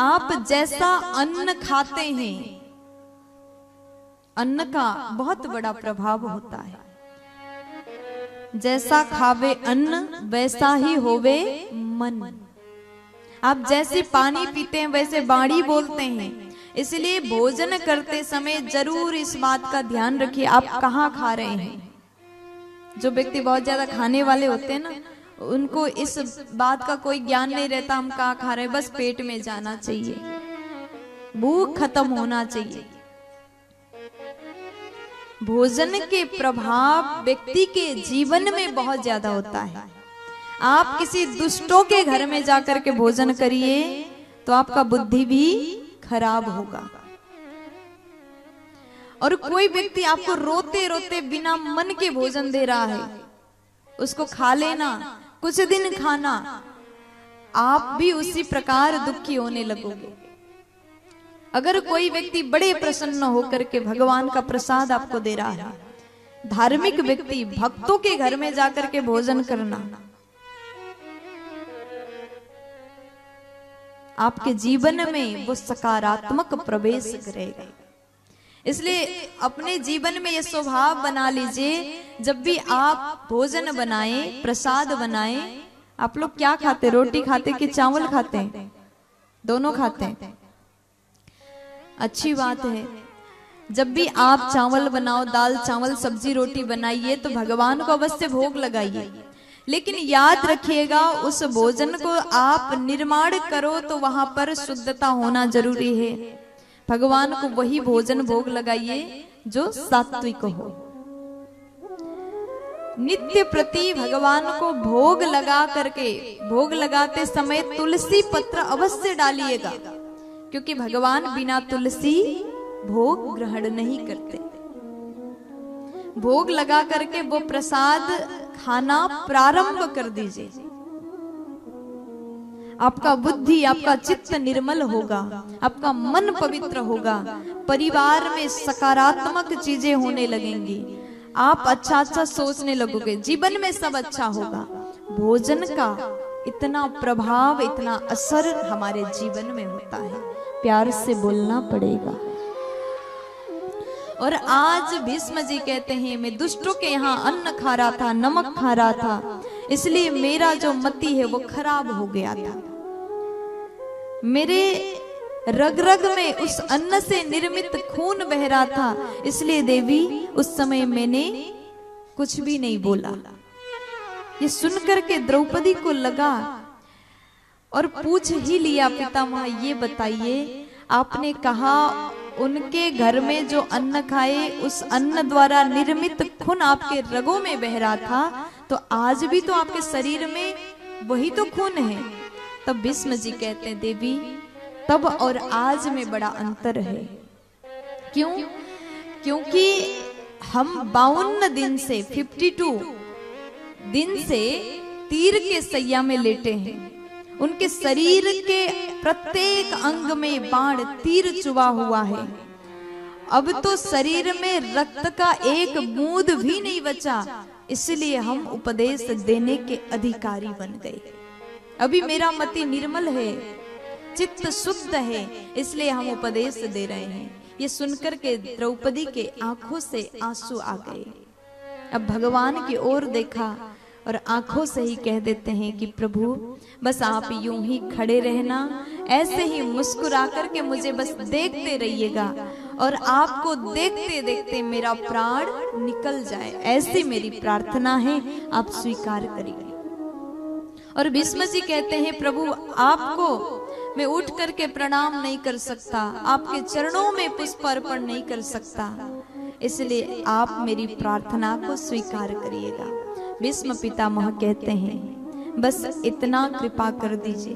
आप जैसा अन्न खाते हैं, अन्न का बहुत बड़ा प्रभाव होता है। जैसा खावे अन्न वैसा ही होवे मन। आप जैसे पानी पीते हैं वैसे बाणी बोलते हैं। इसलिए भोजन करते समय जरूर इस बात का ध्यान रखिए आप कहाँ खा रहे हैं। जो व्यक्ति बहुत ज्यादा खाने वाले होते हैं ना, उनको इस बात का कोई ज्ञान नहीं रहता हम कहाँ खा रहे हैं, बस पेट में जाना चाहिए, भूख खत्म होना चाहिए। भोजन के प्रभाव व्यक्ति के जीवन में बहुत ज्यादा होता है। आप किसी दुष्टों के घर में जाकर के भोजन करिए तो आपका बुद्धि भी खराब होगा। और कोई व्यक्ति आपको रोते रोते बिना मन के भोजन दे रहा है, उसको खा लेना, कुछ दिन खाना, आप भी उसी प्रकार दुखी होने लगोगे। अगर कोई व्यक्ति बड़े प्रसन्न होकर के भगवान का प्रसाद आपको दे रहा है, धार्मिक व्यक्ति भक्तों के घर में जाकर के भोजन करना, आपके जीवन में वो सकारात्मक प्रवेश करेगा। इसलिए अपने जीवन में ये स्वभाव बना लीजिए, जब भी आप भोजन बनाएं, प्रसाद बनाएं, आप लोग क्या खाते, रोटी खाते कि चावल खाते हैं? दोनों खाते हैं। अच्छी बात है। जब भी आप चावल बनाओ, दाल चावल सब्जी रोटी बनाइए तो भगवान को अवश्य भोग लगाइए। लेकिन याद रखिएगा उस भोजन को आप निर्माण करो तो वहां पर शुद्धता होना जरूरी है। भगवान को वही भोजन भोग लगाइए जो सात्विक हो। नित्य प्रति भगवान को भोग लगा करके, भोग लगाते समय तुलसी पत्र अवश्य डालिएगा, क्योंकि भगवान बिना तुलसी भोग ग्रहण नहीं करते। भोग लगा करके वो प्रसाद खाना प्रारंभ कर दीजिए। आपका बुद्धि, आपका चित्त निर्मल होगा, आपका मन पवित्र होगा, परिवार में सकारात्मक चीजें होने लगेंगी, आप अच्छा अच्छा सोचने लगोगे, जीवन में सब अच्छा होगा। भोजन का इतना प्रभाव, इतना असर हमारे जीवन में होता है। प्यार से बोलना पड़ेगा। और आज भीष्म जी कहते हैं, मैं दुष्टों के यहाँ अन्न खा रहा था, नमक खा रहा था, इसलिए मेरा जो मति है वो खराब हो गया था। मेरे रग रग में उस अन्न से निर्मित खून बह रहा था, इसलिए देवी उस समय मैंने कुछ भी नहीं बोला। ये सुनकर के द्रौपदी को लगा और पूछ ही लिया, पितामह ये बताइए, आपने कहा उनके घर में जो अन्न खाए उस अन्न द्वारा निर्मित खून आपके रगों में बह रहा था, तो आज भी तो आपके शरीर में वही तो खून है। तब भीष्म जी कहते हैं, देवी तब और आज में बड़ा अंतर है। क्यों? क्योंकि हम 52 दिन से 52 दिन से तीर के सैया में लेटे हैं। उनके शरीर के प्रत्येक अंग में बाण तीर चुभा हुआ है। अब तो शरीर में रक्त का एक बूंद भी नहीं बचा, इसलिए हम उपदेश देने के अधिकारी बन गए। अभी मेरा मति निर्मल है, चित्त शुद्ध है, इसलिए हम उपदेश दे रहे हैं। ये सुनकर के द्रौपदी के आंखों से आंसू आ गए। अब भगवान की ओर देखा और आंखों से ही कह देते हैं कि प्रभु बस आप यूं ही खड़े रहना, ऐसे ही मुस्कुरा करके मुझे बस देखते रहिएगा, और आपको देखते देखते मेरा प्राण निकल जाए, ऐसी मेरी प्रार्थना है, आप स्वीकार करिए। और भीष्म जी कहते हैं, प्रभु आपको मैं उठ करके प्रणाम नहीं कर सकता, आपके चरणों में पुष्प अर्पण नहीं कर सकता, इसलिए आप मेरी प्रार्थना को स्वीकार करिएगा। भीष्म पितामह कहते हैं, बस इतना कृपा कर दीजिए,